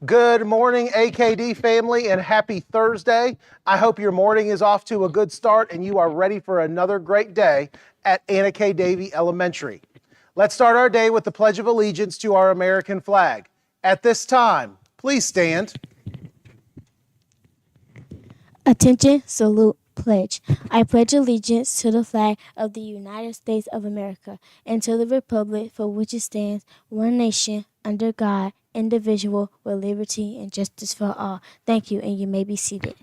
Good morning, AKD family, and happy Thursday. I hope your morning is off to a good start and you are ready for another great day at Anna K. Davey Elementary. Let's start our day with the Pledge of Allegiance to our American flag. At this time, please stand. Attention, salute, pledge. I pledge allegiance to the flag of the United States of America and to the republic for which it stands, one nation, under God, indivisible, with liberty and justice for all. Thank you, and you may be seated.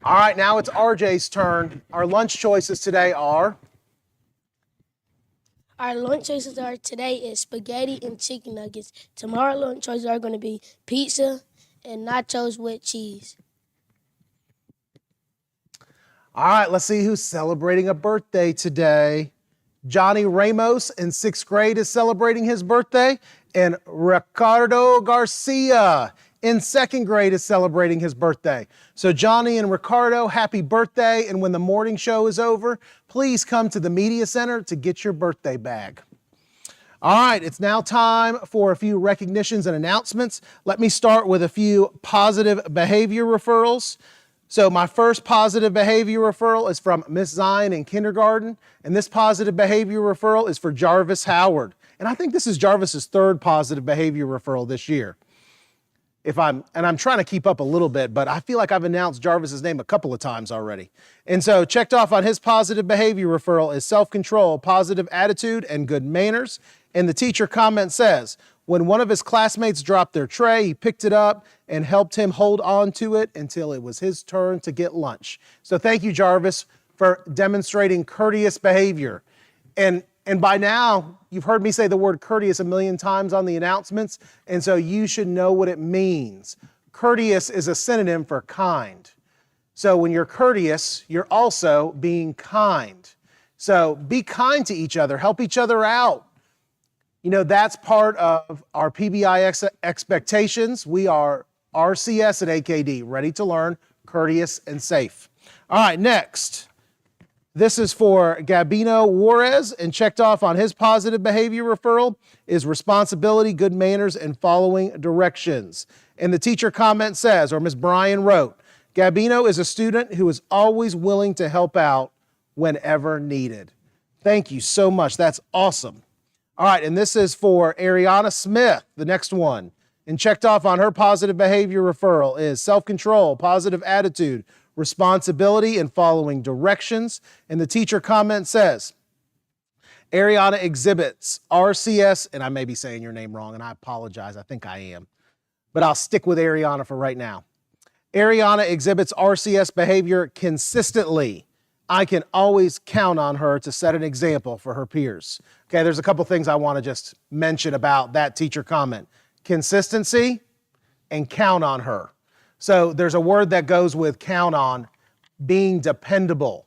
All right, now it's RJ's turn. Our lunch choices today are... Our lunch choices today is spaghetti and chicken nuggets. Tomorrow lunch choices are going to be pizza and nachos with cheese. All right, let's see who's celebrating a birthday today. Johnny Ramos in 6th grade is celebrating his birthday, and Ricardo Garcia in 2nd grade is celebrating his birthday. So Johnny and Ricardo, happy birthday, and when the morning show is over, please come to the Media Center to get your birthday bag. All right, it's now time for a few recognitions and announcements. Let me start with a few positive behavior referrals. So my first positive behavior referral is from Miss Zion in kindergarten, and this positive behavior referral is for Jarvis Howard. And I think this is Jarvis's 3rd positive behavior referral this year. I'm trying to keep up a little bit, but I feel like I've announced Jarvis's name a couple of times already. And so checked off on his positive behavior referral is self-control, positive attitude, and good manners. And the teacher comment says, when one of his classmates dropped their tray, he picked it up and helped him hold on to it until it was his turn to get lunch. So thank you, Jarvis, for demonstrating courteous behavior. And by now, you've heard me say the word courteous a million times on the announcements, and so you should know what it means. Courteous is a synonym for kind. So when you're courteous, you're also being kind. So be kind to each other, help each other out. You know, that's part of our PBI expectations. We are RCS at AKD, ready to learn, courteous, and safe. All right, next. This is for Gabino Juarez, and checked off on his positive behavior referral is responsibility, good manners, and following directions. And the teacher comment says, or Ms. Bryan wrote, Gabino is a student who is always willing to help out whenever needed. Thank you so much. That's awesome. All right, and this is for Ariana Smith, the next one. And checked off on her positive behavior referral is self-control, positive attitude, responsibility, and following directions. And the teacher comment says, Ariana exhibits RCS, and I may be saying your name wrong, and I apologize, I think I am. But I'll stick with Ariana for right now. Ariana exhibits RCS behavior consistently. I can always count on her to set an example for her peers. Okay, there's a couple things I want to just mention about that teacher comment. Consistency and count on her. So there's a word that goes with count on, being dependable.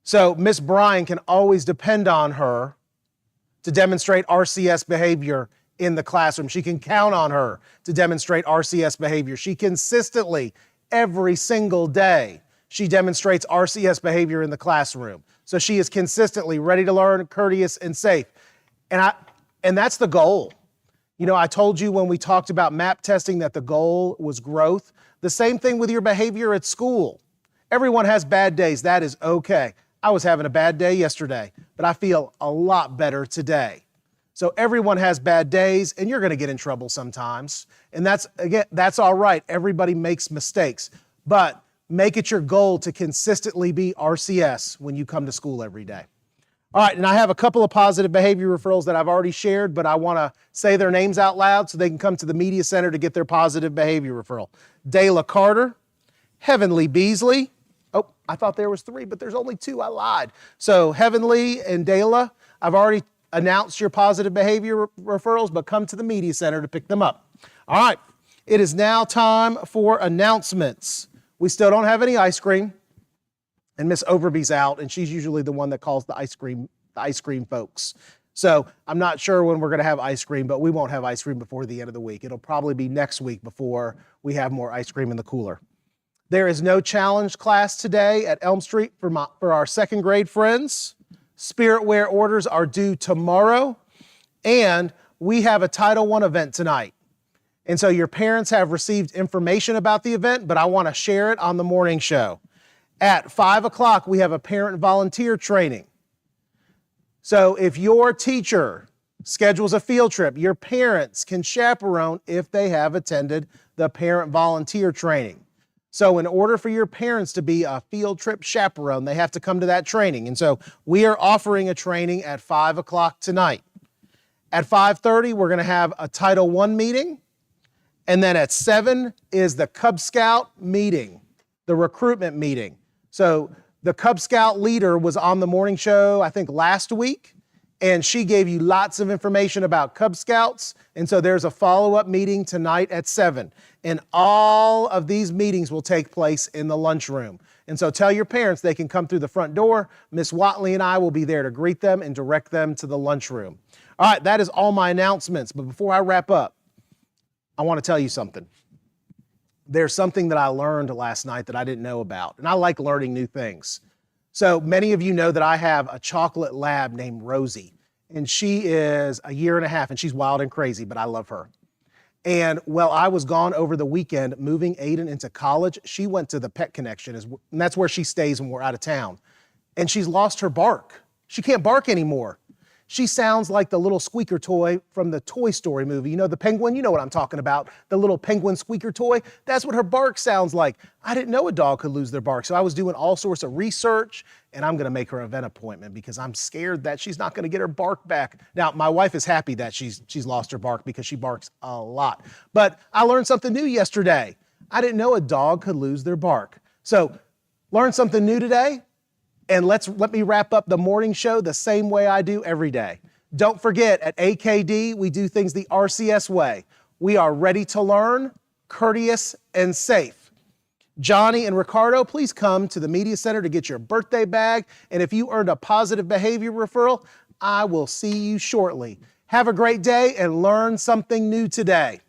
So Miss Bryan can always depend on her to demonstrate RCS behavior in the classroom. She can count on her to demonstrate RCS behavior. She consistently, every single day, she demonstrates RCS behavior in the classroom. So she is consistently ready to learn, courteous, and safe. And that's the goal. You know, I told you when we talked about MAP testing that the goal was growth. The same thing with your behavior at school. Everyone has bad days. That is okay. I was having a bad day yesterday, but I feel a lot better today. So everyone has bad days, and you're going to get in trouble sometimes. And that's all right. Everybody makes mistakes. But make it your goal to consistently be RCS when you come to school every day. All right, and I have a couple of positive behavior referrals that I've already shared, but I want to say their names out loud so they can come to the Media Center to get their positive behavior referral. Dayla Carter, Heavenly Beasley. Oh, I thought there was 3, but there's only 2. I lied. So Heavenly and Dayla, I've already announced your positive behavior referrals, but come to the Media Center to pick them up. All right, it is now time for announcements. We still don't have any ice cream, and Miss Overby's out, and she's usually the one that calls the ice cream folks. So I'm not sure when we're going to have ice cream, but we won't have ice cream before the end of the week. It'll probably be next week before we have more ice cream in the cooler. There is no challenge class today at Elm Street for our 2nd grade friends. Spirit wear orders are due tomorrow, and we have a Title I event tonight. And so your parents have received information about the event, but I want to share it on the morning show. At 5 o'clock, we have a parent volunteer training. So if your teacher schedules a field trip, your parents can chaperone if they have attended the parent volunteer training. So in order for your parents to be a field trip chaperone, they have to come to that training. And so we are offering a training at 5 o'clock tonight. At 5:30, we're going to have a Title I meeting. And then at 7 is the Cub Scout meeting, the recruitment meeting. So the Cub Scout leader was on the morning show, I think last week, and she gave you lots of information about Cub Scouts. And so there's a follow-up meeting tonight at 7. And all of these meetings will take place in the lunchroom. And so tell your parents they can come through the front door. Miss Watley and I will be there to greet them and direct them to the lunchroom. All right, that is all my announcements. But before I wrap up, I want to tell you something. There's something that I learned last night that I didn't know about, and I like learning new things. So many of you know that I have a chocolate lab named Rosie, and she is a year and a half, and she's wild and crazy, but I love her. And while I was gone over the weekend moving Aiden into college, she went to the Pet Connection, and that's where she stays when we're out of town. And she's lost her bark. She can't bark anymore. She sounds like the little squeaker toy from the Toy Story movie. You know, the penguin, you know what I'm talking about, the little penguin squeaker toy. That's what her bark sounds like. I didn't know a dog could lose their bark, so I was doing all sorts of research, and I'm gonna make her a vet appointment because I'm scared that she's not gonna get her bark back. Now, my wife is happy that she's lost her bark because she barks a lot. But I learned something new yesterday. I didn't know a dog could lose their bark. So, learn something new today? And let me wrap up the morning show the same way I do every day. Don't forget, at AKD, we do things the RCS way. We are ready to learn, courteous, and safe. Johnny and Ricardo, please come to the Media Center to get your birthday bag. And if you earned a positive behavior referral, I will see you shortly. Have a great day and learn something new today.